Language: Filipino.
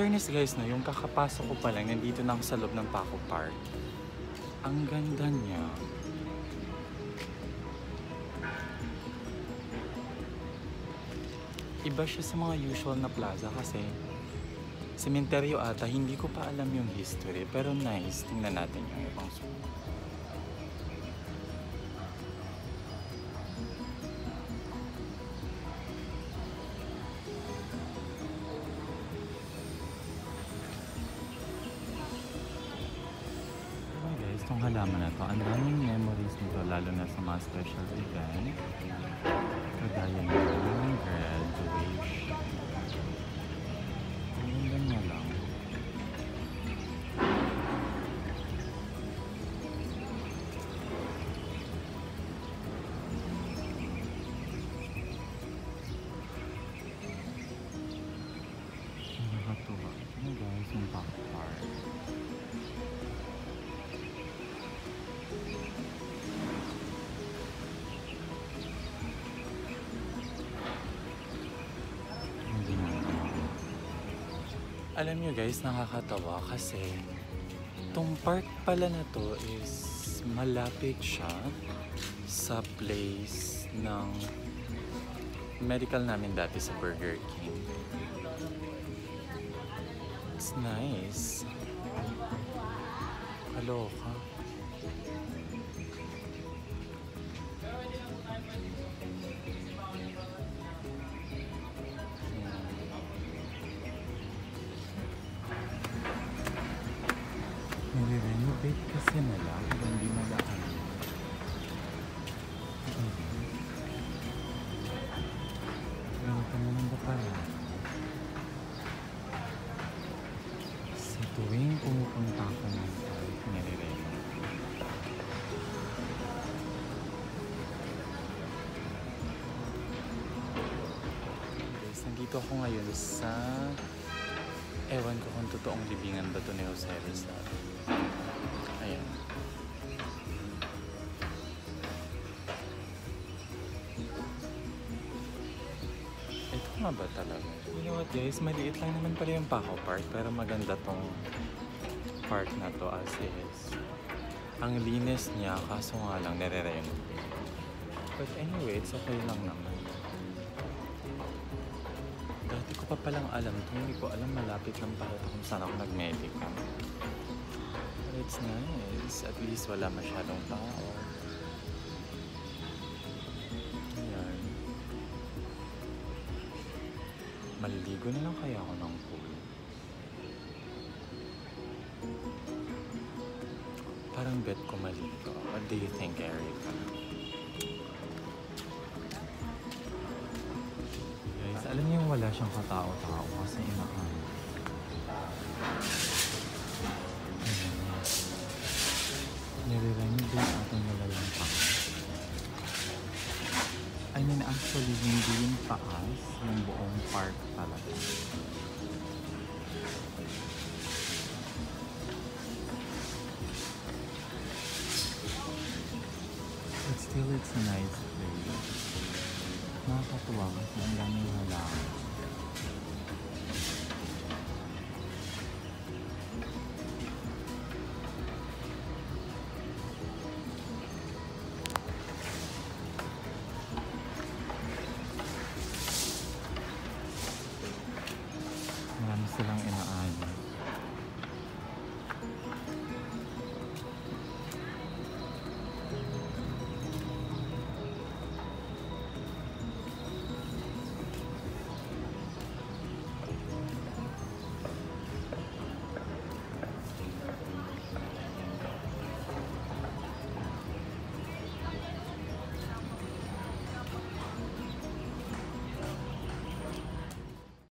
fairness guys, no, yung kakapasok ko pa lang, nandito na ako sa loob ng Paco Park. Ang ganda niya. Iba siya sa mga usual na plaza kasi sementeryo ata, hindi ko pa alam yung history. Pero nice, tingnan natin yung ibang sulat. Itong halaman na to, ang daming memories nito lalo na sa mga special event kagaya ng graduation. Ang ganda lang. Nakakatuwa. Ano guys, yung Paco Park. Alam nyo guys, nakakatawa kasi tong park pala na to is malapit siya sa place ng medical namin dati sa Burger King. It's nice. Kaloka. Nire-renovate kasi nila kung hindi madaan. Ganito naman ba pala? Sa tuwing pumupunta ako ng park, nire-renovate. Guys, nandito ako ngayon sa ewan ko kung totoong libingan ba ito ni Jose Rizal. Ayan. Ito nga ba talaga? You know what guys, maliit lang naman pala yung Paco Park pero maganda tong park na to as is. Ang linis niya kaso nga lang nire-renovate. But anyway, it's okay lang naman. Dati ko pa palang alam ito. Hindi ko alam malapit lang pala ito kung saan ako nag-medical. But it's nice. At least wala masyadong tao. Ayan. Maliligo na lang kaya ako ng pool. Parang bet ko maligo. What do you think, Erica? Alam niyo wala siyang katao-tao kasi inaano. Nire-renovate natin nila yung taas. I mean actually hindi yung taas, yung buong park talaga. But still it's a nice place. Nakakatuwa kasi ang daming halaman.